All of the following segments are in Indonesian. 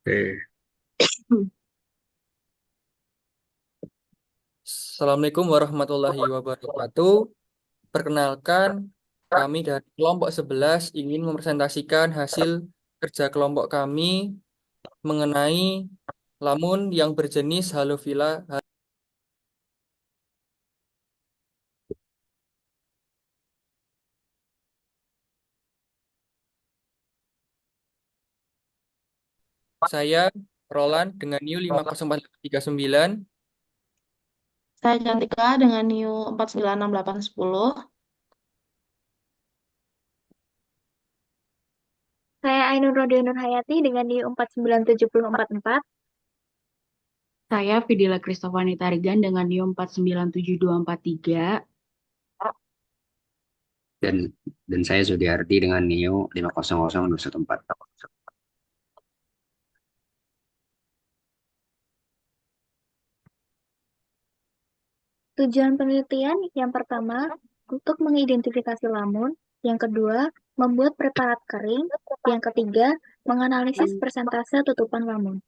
Oke, Hmm. Assalamualaikum warahmatullahi wabarakatuh. Perkenalkan, kami dari kelompok 11 ingin mempresentasikan hasil kerja kelompok kami mengenai lamun yang berjenis Halophila. Saya Roland dengan NIU 50439. Saya Cantika dengan NIU 496810. Saya Ainur Rodia Nurhayati dengan NIU 497044. Saya Vidila Kristovani Tarigan dengan NIU 497243. dan saya Zudiardi dengan NIU 500214. Tujuan penelitian yang pertama, untuk mengidentifikasi lamun. Yang kedua, membuat preparat kering. Yang ketiga, menganalisis persentase tutupan lamun.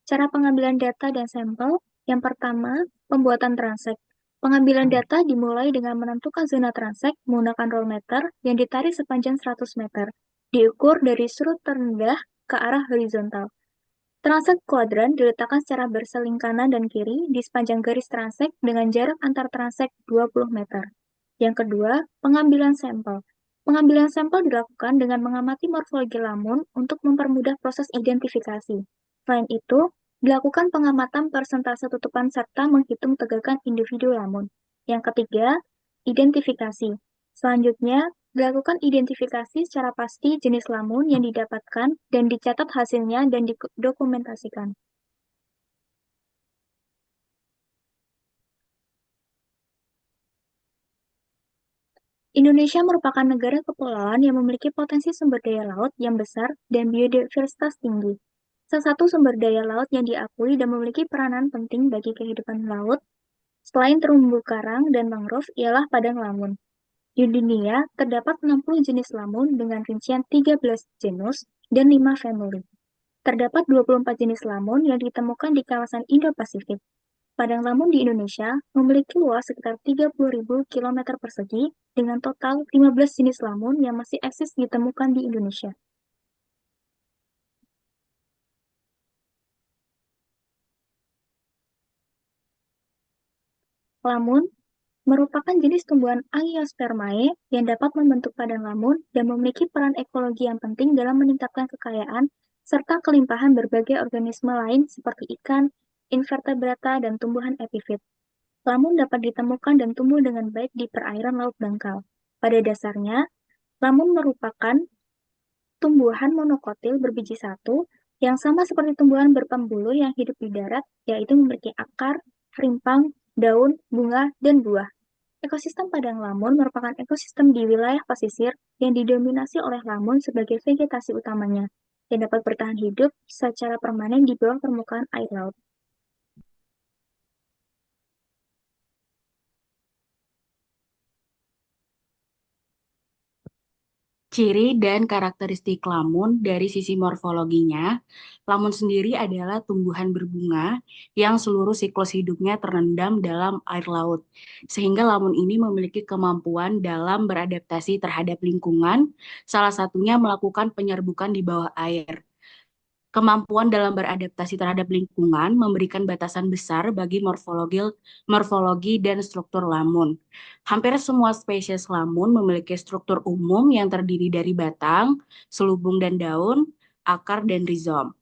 Cara pengambilan data dan sampel. Yang pertama, pembuatan transek. Pengambilan data dimulai dengan menentukan zona transek menggunakan rollmeter yang ditarik sepanjang 100 meter. Diukur dari sudut terendah ke arah horizontal. Transek kuadran diletakkan secara berseling kanan dan kiri di sepanjang garis transek dengan jarak antar transek 20 meter. Yang kedua, pengambilan sampel. Pengambilan sampel dilakukan dengan mengamati morfologi lamun untuk mempermudah proses identifikasi. Selain itu, dilakukan pengamatan persentase tutupan serta menghitung tegakan individu lamun. Yang ketiga, identifikasi. Selanjutnya, dilakukan identifikasi secara pasti jenis lamun yang didapatkan dan dicatat hasilnya dan didokumentasikan. Indonesia merupakan negara kepulauan yang memiliki potensi sumber daya laut yang besar dan biodiversitas tinggi. Salah satu sumber daya laut yang diakui dan memiliki peranan penting bagi kehidupan laut, selain terumbu karang dan mangrove, ialah padang lamun. Di dunia, terdapat 60 jenis lamun dengan rincian 13 genus dan 5 famili. Terdapat 24 jenis lamun yang ditemukan di kawasan Indo-Pasifik. Padang lamun di Indonesia memiliki luas sekitar 30.000 km persegi dengan total 15 jenis lamun yang masih eksis ditemukan di Indonesia. Lamun merupakan jenis tumbuhan Angiospermae yang dapat membentuk padang lamun dan memiliki peran ekologi yang penting dalam meningkatkan kekayaan serta kelimpahan berbagai organisme lain seperti ikan, invertebrata, dan tumbuhan epifit. Lamun dapat ditemukan dan tumbuh dengan baik di perairan laut dangkal. Pada dasarnya, lamun merupakan tumbuhan monokotil berbiji satu yang sama seperti tumbuhan berpembuluh yang hidup di darat, yaitu memiliki akar, rimpang, daun, bunga, dan buah. Ekosistem padang lamun merupakan ekosistem di wilayah pesisir yang didominasi oleh lamun sebagai vegetasi utamanya, yang dapat bertahan hidup secara permanen di bawah permukaan air laut. Ciri dan karakteristik lamun dari sisi morfologinya, lamun sendiri adalah tumbuhan berbunga yang seluruh siklus hidupnya terendam dalam air laut. Sehingga lamun ini memiliki kemampuan dalam beradaptasi terhadap lingkungan, salah satunya melakukan penyerbukan di bawah air. Kemampuan dalam beradaptasi terhadap lingkungan memberikan batasan besar bagi morfologi dan struktur lamun. Hampir semua spesies lamun memiliki struktur umum yang terdiri dari batang, selubung dan daun, akar, dan rizom.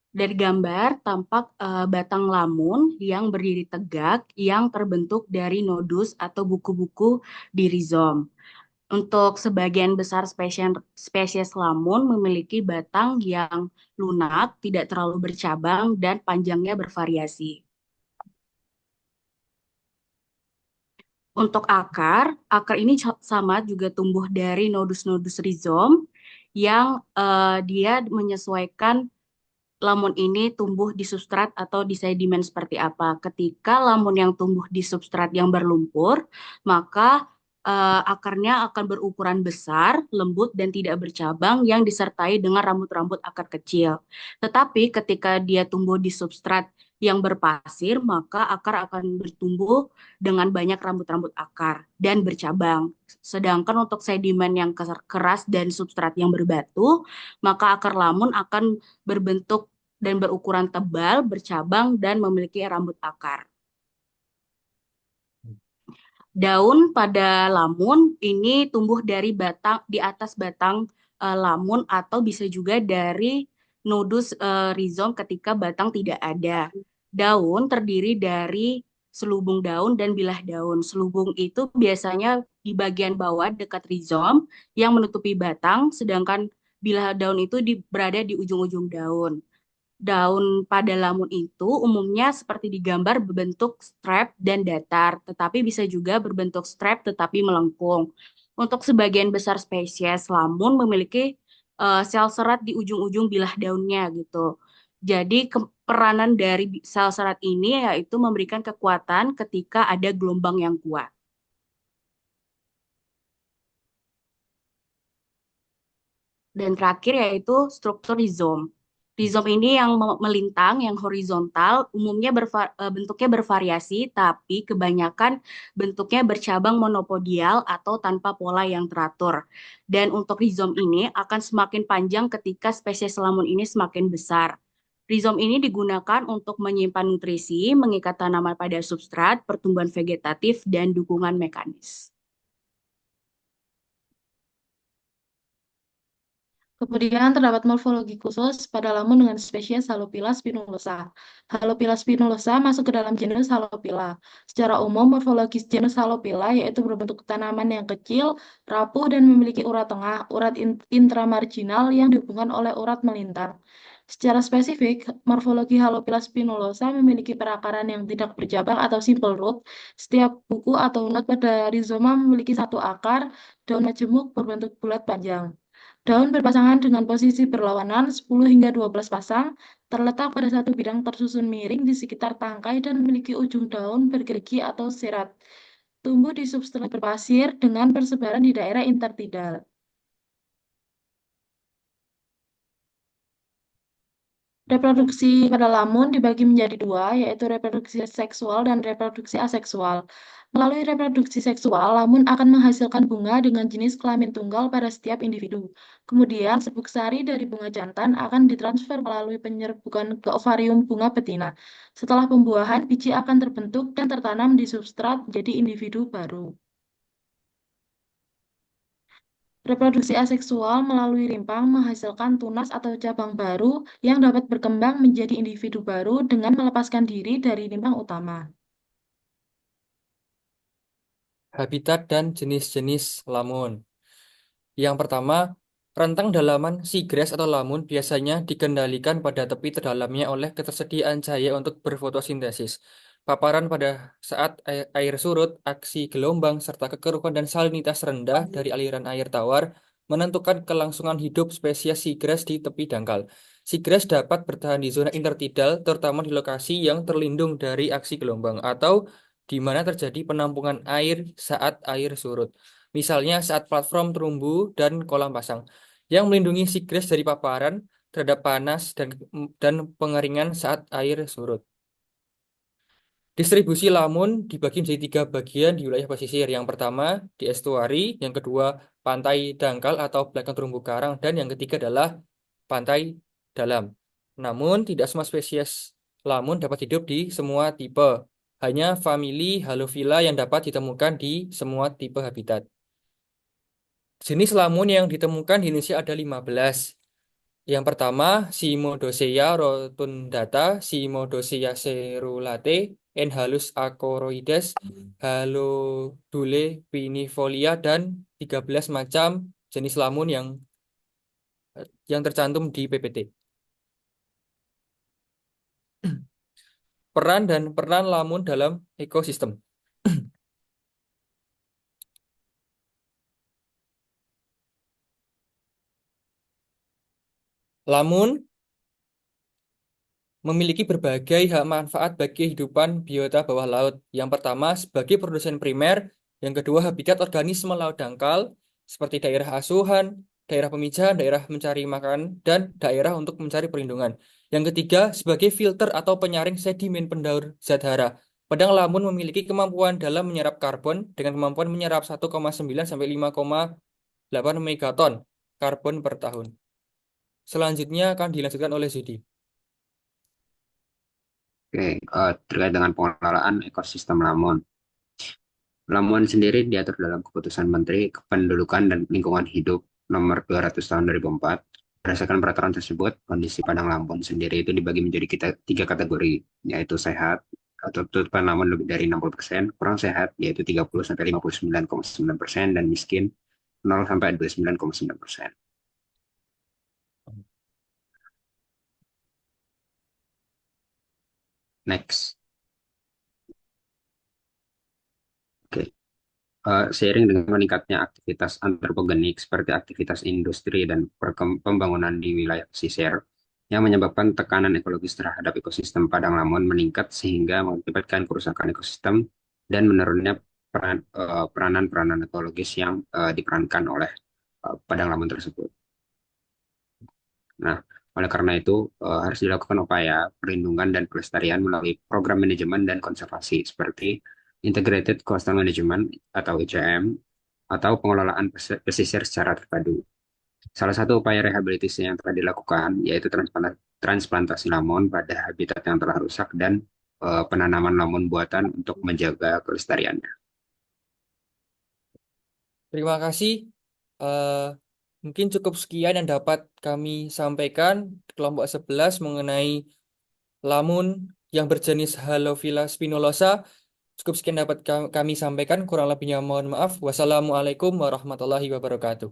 Dari gambar tampak batang lamun yang berdiri tegak yang terbentuk dari nodus atau buku-buku di rizom. Untuk sebagian besar spesies lamun memiliki batang yang lunak, tidak terlalu bercabang, dan panjangnya bervariasi. Untuk akar ini sama juga tumbuh dari nodus-nodus rizom yang dia menyesuaikan lamun ini tumbuh di substrat atau di sedimen seperti apa. Ketika lamun yang tumbuh di substrat yang berlumpur, maka akarnya akan berukuran besar, lembut, dan tidak bercabang yang disertai dengan rambut-rambut akar kecil. Tetapi ketika dia tumbuh di substrat yang berpasir, maka akar akan bertumbuh dengan banyak rambut-rambut akar dan bercabang. Sedangkan untuk sedimen yang keras dan substrat yang berbatu, maka akar lamun akan berbentuk dan berukuran tebal, bercabang, dan memiliki rambut akar. Daun pada lamun ini tumbuh dari batang di atas batang lamun atau bisa juga dari nodus rizom ketika batang tidak ada. Daun terdiri dari selubung daun dan bilah daun. Selubung itu biasanya di bagian bawah dekat rizom yang menutupi batang, sedangkan bilah daun itu berada di ujung-ujung daun. Daun pada lamun itu umumnya seperti digambar berbentuk strap dan datar, tetapi bisa juga berbentuk strap tetapi melengkung. Untuk sebagian besar spesies lamun memiliki sel serat di ujung-ujung bilah daunnya gitu. Jadi peranan dari sel serat ini yaitu memberikan kekuatan ketika ada gelombang yang kuat. Dan terakhir yaitu struktur rizom. Rizom ini yang melintang, yang horizontal, umumnya bentuknya bervariasi, tapi kebanyakan bentuknya bercabang monopodial atau tanpa pola yang teratur. Dan untuk rizom ini akan semakin panjang ketika spesies lamun ini semakin besar. Rizom ini digunakan untuk menyimpan nutrisi, mengikat tanaman pada substrat, pertumbuhan vegetatif, dan dukungan mekanis. Kemudian terdapat morfologi khusus pada lamun dengan spesies Halophila spinulosa. Halophila spinulosa masuk ke dalam genus Halophila. Secara umum, morfologis genus Halophila yaitu berbentuk tanaman yang kecil, rapuh, dan memiliki urat tengah, urat intramarginal yang dihubungkan oleh urat melintang. Secara spesifik, morfologi Halophila spinulosa memiliki perakaran yang tidak bercabang atau simple root. Setiap buku atau not pada rizoma memiliki satu akar, daun majemuk berbentuk bulat panjang. Daun berpasangan dengan posisi berlawanan 10 hingga 12 pasang, terletak pada satu bidang tersusun miring di sekitar tangkai dan memiliki ujung daun bergerigi atau serat. Tumbuh di substrat berpasir dengan persebaran di daerah intertidal. Reproduksi pada lamun dibagi menjadi dua, yaitu reproduksi seksual dan reproduksi aseksual. Melalui reproduksi seksual, lamun akan menghasilkan bunga dengan jenis kelamin tunggal pada setiap individu. Kemudian, serbuk sari dari bunga jantan akan ditransfer melalui penyerbukan ke ovarium bunga betina. Setelah pembuahan, biji akan terbentuk dan tertanam di substrat menjadi individu baru. Reproduksi aseksual melalui rimpang menghasilkan tunas atau cabang baru yang dapat berkembang menjadi individu baru dengan melepaskan diri dari rimpang utama. Habitat dan jenis-jenis lamun. Yang pertama, rentang dalaman seagrass atau lamun biasanya dikendalikan pada tepi terdalamnya oleh ketersediaan cahaya untuk berfotosintesis. Paparan pada saat air surut, aksi gelombang, serta kekeruhan dan salinitas rendah dari aliran air tawar menentukan kelangsungan hidup spesies seagrass di tepi dangkal. Seagrass dapat bertahan di zona intertidal, terutama di lokasi yang terlindung dari aksi gelombang atau di mana terjadi penampungan air saat air surut. Misalnya saat platform terumbu dan kolam pasang, yang melindungi seagrass dari paparan terhadap panas dan pengeringan saat air surut. Distribusi lamun dibagi menjadi 3 bagian di wilayah pesisir. Yang pertama di estuari, yang kedua pantai dangkal atau belakang terumbu karang, dan yang ketiga adalah pantai dalam. Namun tidak semua spesies lamun dapat hidup di semua tipe. Hanya famili Halophila yang dapat ditemukan di semua tipe habitat. Jenis lamun yang ditemukan di Indonesia ada 15. Yang pertama, Cymodocea rotundata, Cymodocea cerulate, Enhalus acoroides, Halodule pinifolia, dan 13 macam jenis lamun yang tercantum di PPT. Peran lamun dalam ekosistem. Lamun memiliki berbagai hak manfaat bagi kehidupan biota bawah laut. Yang pertama, sebagai produsen primer. Yang kedua, habitat organisme laut dangkal, seperti daerah asuhan, daerah pemijahan, daerah mencari makan, dan daerah untuk mencari perlindungan. Yang ketiga, sebagai filter atau penyaring sedimen pendaur zat hara. Padang lamun memiliki kemampuan dalam menyerap karbon dengan kemampuan menyerap 1,9 sampai 5,8 megaton karbon per tahun. Selanjutnya akan dilanjutkan oleh Zudi. Oke, terkait dengan pengelolaan ekosistem Lamun. Lamun sendiri diatur dalam Keputusan Menteri Kependudukan dan Lingkungan Hidup Nomor 200 Tahun 2004. Berdasarkan peraturan tersebut, kondisi Padang Lamun sendiri itu dibagi menjadi tiga kategori, yaitu sehat atau tutupan lamun lebih dari 60%, kurang sehat yaitu 30 sampai 59,9%, dan miskin 0 sampai 29,9%. Next. Oke. Seiring dengan meningkatnya aktivitas antropogenik seperti aktivitas industri dan pembangunan di wilayah pesisir yang menyebabkan tekanan ekologis terhadap ekosistem padang lamun meningkat sehingga mengakibatkan kerusakan ekosistem dan menurunnya peranan-peranan ekologis yang diperankan oleh padang lamun tersebut. Nah, oleh karena itu harus dilakukan upaya perlindungan dan pelestarian melalui program manajemen dan konservasi seperti Integrated Coastal Management atau ICM atau pengelolaan pesisir secara terpadu. Salah satu upaya rehabilitasi yang telah dilakukan yaitu transplantasi lamon pada habitat yang telah rusak dan penanaman lamon buatan untuk menjaga kelestariannya. Terima kasih. Eh, Mungkin cukup sekian yang dapat kami sampaikan di kelompok 11 mengenai lamun yang berjenis Halophila spinulosa. Cukup sekian dapat kami sampaikan. Kurang lebihnya mohon maaf. Wassalamualaikum warahmatullahi wabarakatuh.